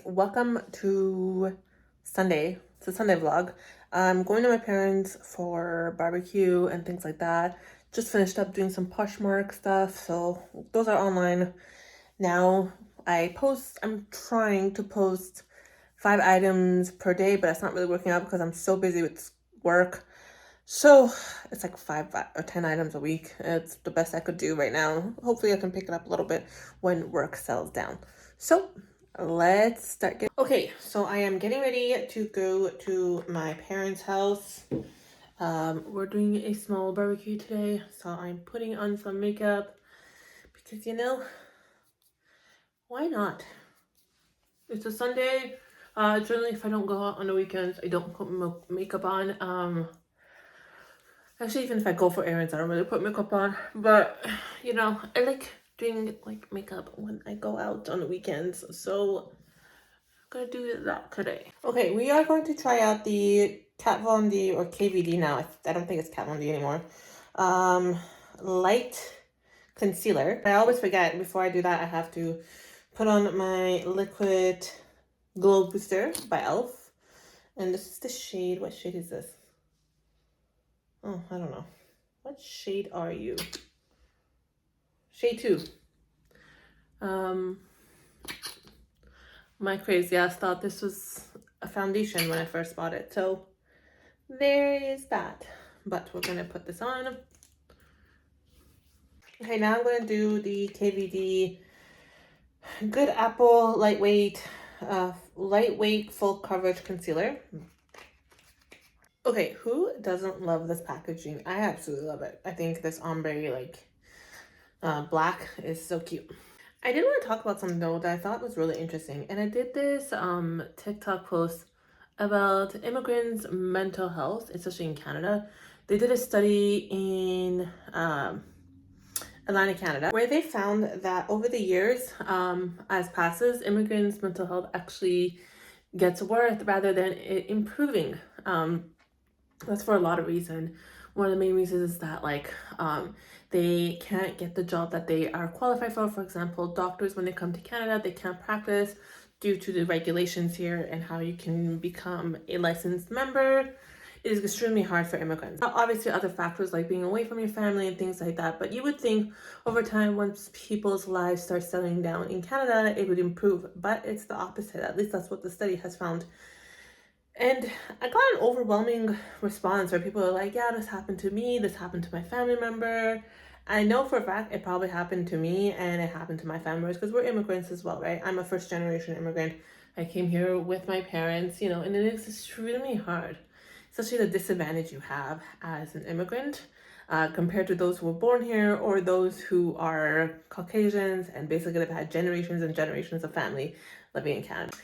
welcome to Sunday. It's a Sunday vlog. I'm going to my parents for barbecue and things like that. Just finished up doing some Poshmark stuff, so those are online now. I'm trying to post 5 items per day, but it's not really working out because I'm so busy with work. So it's like 5 or 10 items a week. It's the best I could do right now. Hopefully I can pick it up a little bit when work settles down. So let's start. Okay, so I am getting ready to go to my parents' house. We're doing a small barbecue today, so I'm putting on some makeup because, why not? It's a Sunday. Generally, if I don't go out on the weekends, I don't put makeup on. Actually, even if I go for errands, I don't really put makeup on. But, I like doing makeup when I go out on the weekends. So I'm gonna do that today. Okay, we are going to try out the Kat Von D or KVD now. I don't think it's Kat Von D anymore. Light concealer. I always forget before I do that I have to put on my liquid glow booster by e.l.f. And this is the shade. What shade is this? Oh, I don't know. What shade are you? Shade 2. My crazy ass thought this was a foundation when I first bought it. So there is that. But we're going to put this on. Okay, now I'm going to do the KVD Good Apple lightweight full coverage concealer. Okay, who doesn't love this packaging? I absolutely love it. I think this ombre black is so cute. I did want to talk about something though that I thought was really interesting, and I did this TikTok post about immigrants' mental health, especially in Canada. They did a study in Atlanta, Canada, where they found that over the years, as passes, immigrants' mental health actually gets worse rather than it improving. That's for a lot of reasons. One of the main reasons is that they can't get the job that they are qualified for. For example, doctors, when they come to Canada, they can't practice due to the regulations here and how you can become a licensed member. It is extremely hard for immigrants. Now, obviously, other factors like being away from your family and things like that, but you would think over time, once people's lives start settling down in Canada, it would improve, but it's the opposite. At least that's what the study has found. And I got an overwhelming response where people are like, yeah, this happened to me, this happened to my family member. I know for a fact it probably happened to me and it happened to my family members because we're immigrants as well, right? I'm a first-generation immigrant. I came here with my parents, and it is extremely hard, especially the disadvantage you have as an immigrant compared to those who were born here or those who are Caucasians and basically they've had generations and generations of family living in Canada.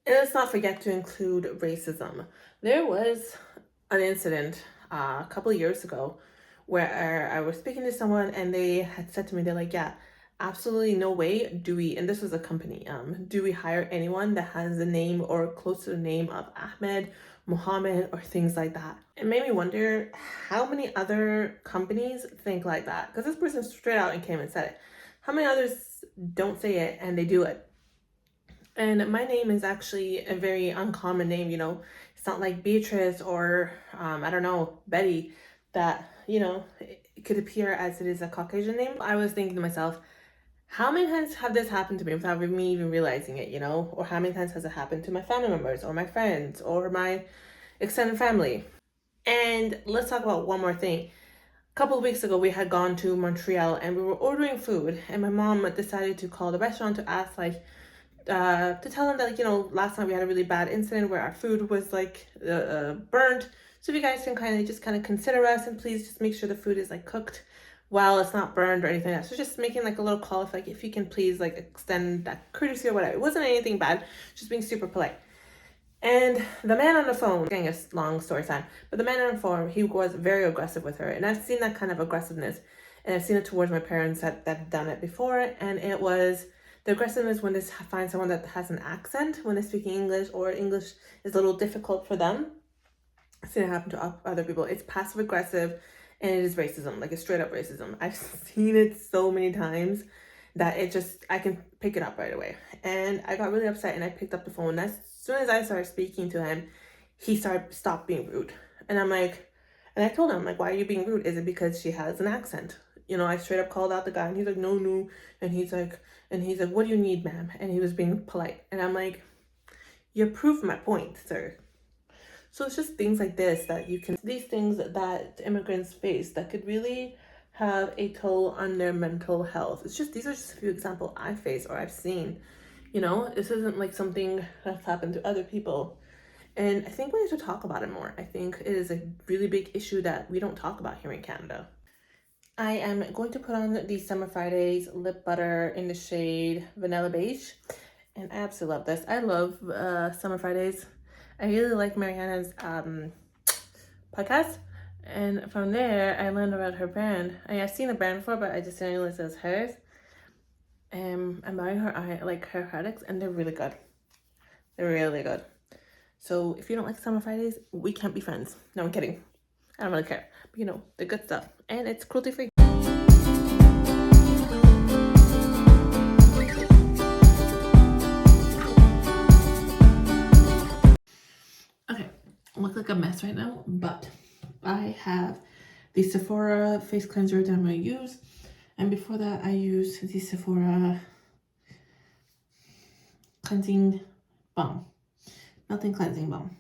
And let's not forget to include racism. There was an incident a couple of years ago where I was speaking to someone and they had said to me, they're like, yeah, absolutely no way do we, and this was a company, do we hire anyone that has the name or close to the name of Ahmed, Muhammad, or things like that. It made me wonder how many other companies think like that. Because this person straight out and came and said it. How many others don't say it and they do it? And my name is actually a very uncommon name, It's not like Beatrice or, I don't know, Betty, that, it could appear as it is a Caucasian name. I was thinking to myself, how many times have this happened to me without me even realizing it, Or how many times has it happened to my family members or my friends or my extended family? And let's talk about one more thing. A couple of weeks ago, we had gone to Montreal and we were ordering food and my mom decided to call the restaurant to ask, to tell them that, last time we had a really bad incident where our food was burnt. So if you guys can kind of consider us and please just make sure the food is cooked while it's not burned or anything like that. So just making a little call if you can please extend that courtesy or whatever. It wasn't anything bad, just being super polite. And the man on the phone, getting a long story time, but the man on the phone, he was very aggressive with her. And I've seen that kind of aggressiveness and I've seen it towards my parents that have done it before. And it was the aggressiveness when they find someone that has an accent when they're speaking English or English is a little difficult for them. I've seen it happen to other people. It's passive aggressive and it is racism, it's straight up racism. I've seen it so many times that it just, I can pick it up right away. And I got really upset and I picked up the phone. As soon as I started speaking to him, he stopped being rude. And I'm like, and I told him, like, why are you being rude? Is it because she has an accent? You know, I straight up called out the guy and he's like, no, no. And he's like, what do you need, ma'am? And he was being polite. And I'm like, you proved my point, sir. So it's just things like this that you can, these things that immigrants face that could really have a toll on their mental health. It's just, these are just a few examples I face or I've seen. You know, this isn't like something that's happened to other people. And I think we need to talk about it more. I think it is a really big issue that we don't talk about here in Canada. I am going to put on the Summer Fridays lip butter in the shade Vanilla Beige. And I absolutely love this. I love Summer Fridays. I really like Mariana's podcast. And from there, I learned about her brand. I've seen the brand before, but I just didn't realize it was hers. I'm buying her products, and they're really good. They're really good. So if you don't like Summer Fridays, we can't be friends. No, I'm kidding. I don't really care. But you know, the good stuff. And it's cruelty free. Okay, I look like a mess right now, but I have the Sephora face cleanser that I'm going to use. And before that, I used the Sephora cleansing balm. Melting cleansing balm.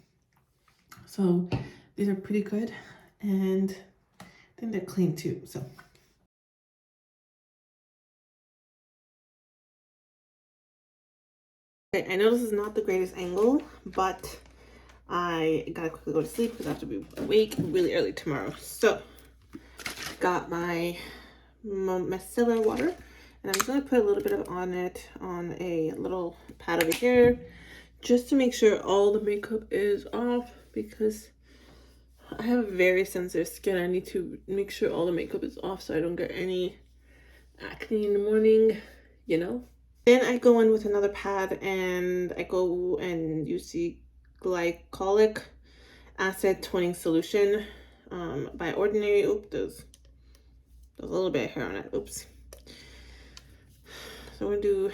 So these are pretty good. And I think they're clean too, so. Okay, I know this is not the greatest angle, but I gotta quickly go to sleep because I have to be awake really early tomorrow. So, got my micellar water, and I'm just gonna put a little bit of on it on a little pad over here, just to make sure all the makeup is off, because I have very sensitive skin. I need to make sure all the makeup is off so I don't get any acne in the morning, you know. Then I go in with another pad and I go and use the glycolic acid toning solution by Ordinary. Oops, there's a little bit of hair on it. Oops. So I'm gonna do,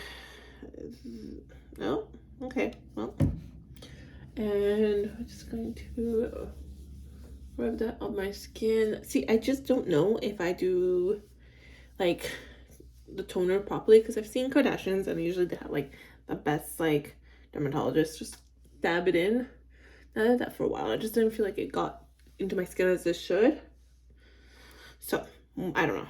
oh, okay, well, and I'm just going to rub that on my skin. See, I just don't know if I do like the toner properly, because I've seen Kardashians and usually they have like the best like dermatologists just dab it in. I did that for a while. I just didn't feel like it got into my skin as it should. So I don't know.